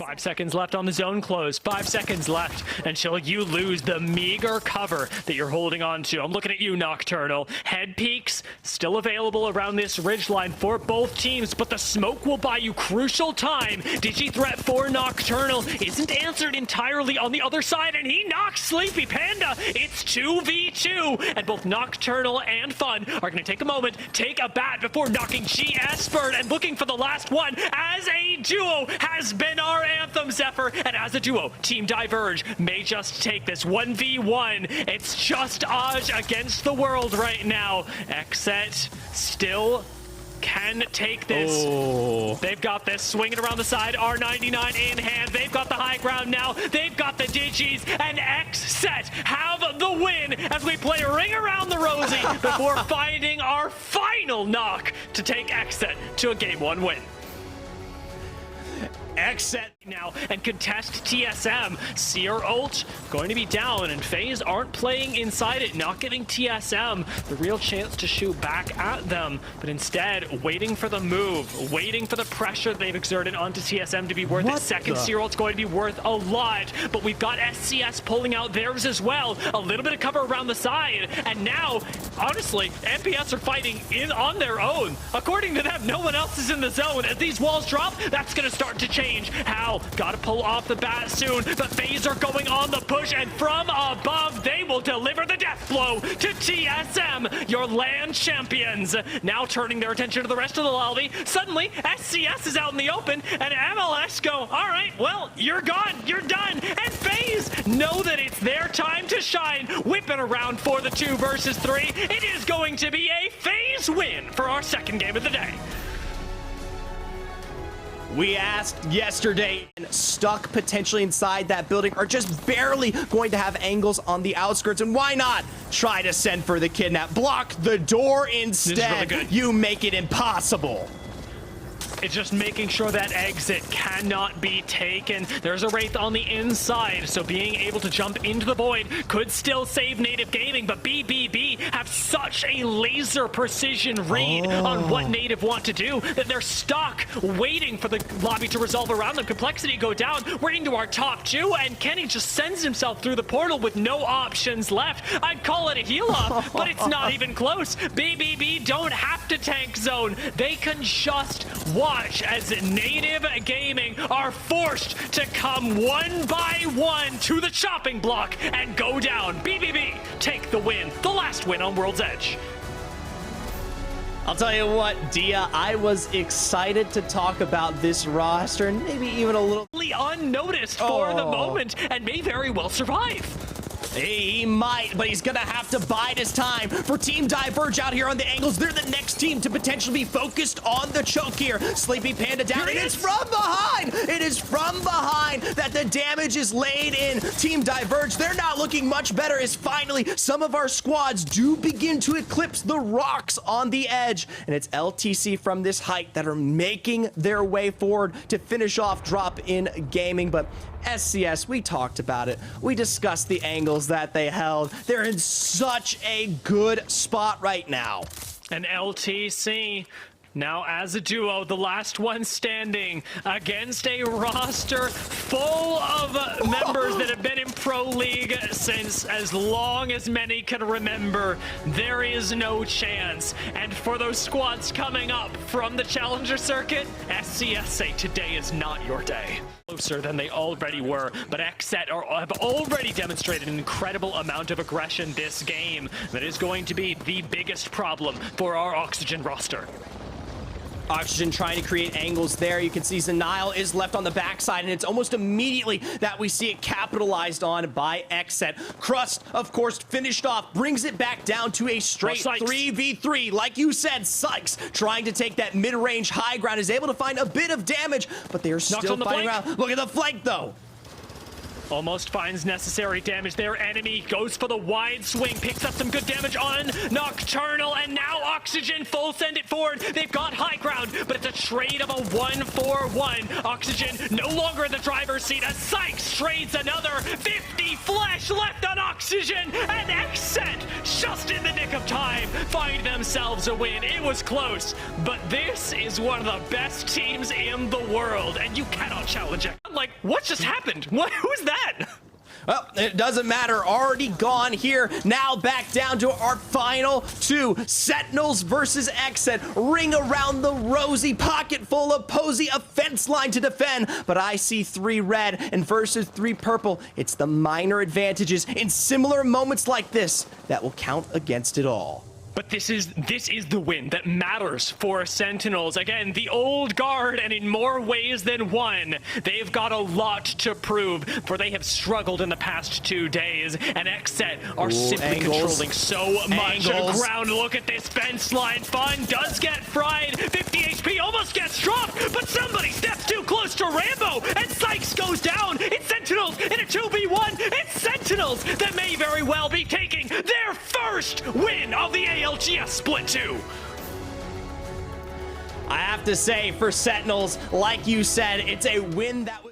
5 seconds left on the zone close. 5 seconds left until you lose the meager cover that you're holding on to. I'm looking at you, Nocturnal. Head peaks still available around this ridgeline for both teams, but the smoke will buy you crucial time. Digi threat for Nocturnal isn't answered entirely on the other side, and he knocks Sleepy Panda. It's 2v2, and both Nocturnal and Fun are going to take a moment, take a bat before knocking GS Bird and looking for the last one. As a duo has been our anthem, Zephyr, and as a duo, Team Diverge may just take this 1v1. It's just Aj against the world right now. XSET still can take this. Oh. They've got this. Swinging around the side. R99 in hand. They've got the high ground now. They've got the Digis. And XSET have the win as we play Ring Around the Rosie before finding our final knock to take XSET to a Game 1 win. XSET now and contest TSM. Seer ult going to be down, and Faze aren't playing inside it, not giving TSM the real chance to shoot back at them, but instead waiting for the move, waiting for the pressure they've exerted onto TSM to be worth it. Second Seer ult's going to be worth a lot, but we've got SCS pulling out theirs as well. A little bit of cover around the side, and now, honestly, MPS are fighting in on their own. According to them, no one else is in the zone. As these walls drop, that's going to start to change. How? Gotta pull off the bat soon, but Faze are going on the push, and from above, they will deliver the death blow to TSM, your LAN champions. Now turning their attention to the rest of the lobby, suddenly SCS is out in the open, and MLS go, all right, well, you're gone, you're done, and Faze know that it's their time to shine. Whipping around for the 2 versus 3. It is going to be a Faze win for our second game of the day. We asked yesterday, stuck potentially inside that building, are just barely going to have angles on the outskirts, and why not try to send for the kidnap? Block the door instead. Really you make it impossible. It's just making sure that exit cannot be taken. There's a Wraith on the inside, so being able to jump into the void could still save Native Gaming, but BBB have such a laser precision read on what Native want to do that they're stuck waiting for the lobby to resolve around them. Complexity go down. We're into our top 2, and Kenny just sends himself through the portal with no options left. I'd call it a heal up, but it's not even close. BBB don't have to tank zone. They can just watch as Native Gaming are forced to come one by one to the chopping block and go down. BBB take the win, the last win on World's Edge. I'll tell you what, Dia, I was excited to talk about this roster and maybe even a little unnoticed for the moment and may very well survive. He might, but he's gonna have to bide his time. For Team Diverge out here on the angles, they're the next team to potentially be focused on the choke here. Sleepy Panda down, and it's from behind! It is from behind that the damage is laid in. Team Diverge, they're not looking much better as finally some of our squads do begin to eclipse the rocks on the edge. And it's LTC from this height that are making their way forward to finish off Drop in Gaming, but SCS, we talked about it. We discussed the angles that they held. They're in such a good spot right now. And LTC now as a duo, the last one standing against a roster full of members that have been in Pro League since as long as many can remember. There is no chance. And for those squads coming up from the Challenger Circuit, SCS say today is not your day. Closer than they already were, but XSET have already demonstrated an incredible amount of aggression this game that is going to be the biggest problem for our Oxygen roster. Oxygen trying to create angles there. You can see Zenile is left on the backside, and it's almost immediately that we see it capitalized on by XSET. Crust, of course, finished off, brings it back down to a straight 3v3. Like you said, Sykes trying to take that mid-range high ground, is able to find a bit of damage, but they're still fighting around. Look at the flank, though. Almost finds necessary damage there. Enemy goes for the wide swing, picks up some good damage on Nocturnal, and now Oxygen full send it forward. They've got high ground, but it's a trade of a 1-4-1. Oxygen no longer in the driver's seat as Sykes trades another 50 flesh left on Oxygen, and XSET, just in the nick of time, find themselves a win. It was close, but this is one of the best teams in the world, and you cannot challenge it. Like, what just happened? Who's that? Well, it doesn't matter. Already gone here. Now back down to our final two. Sentinels versus XSET. Ring around the rosy, pocket full of Posey, a fence line to defend. But I see 3 red and versus 3 purple. It's the minor advantages in similar moments like this that will count against it all. But this is the win that matters for Sentinels. Again, the old guard, and in more ways than one, they've got a lot to prove, for they have struggled in the past 2 days, and XSET are simply controlling so much ground. Look at this fence line. Fun does get fried. 50 HP almost gets dropped, but somebody steps too close to Rambo, and Sykes goes down. It's Sentinels in a 2v1. It's Sentinels that may very well be taking their first win of the ALGS Split 2. I have to say, for Sentinels, like you said, it's a win that was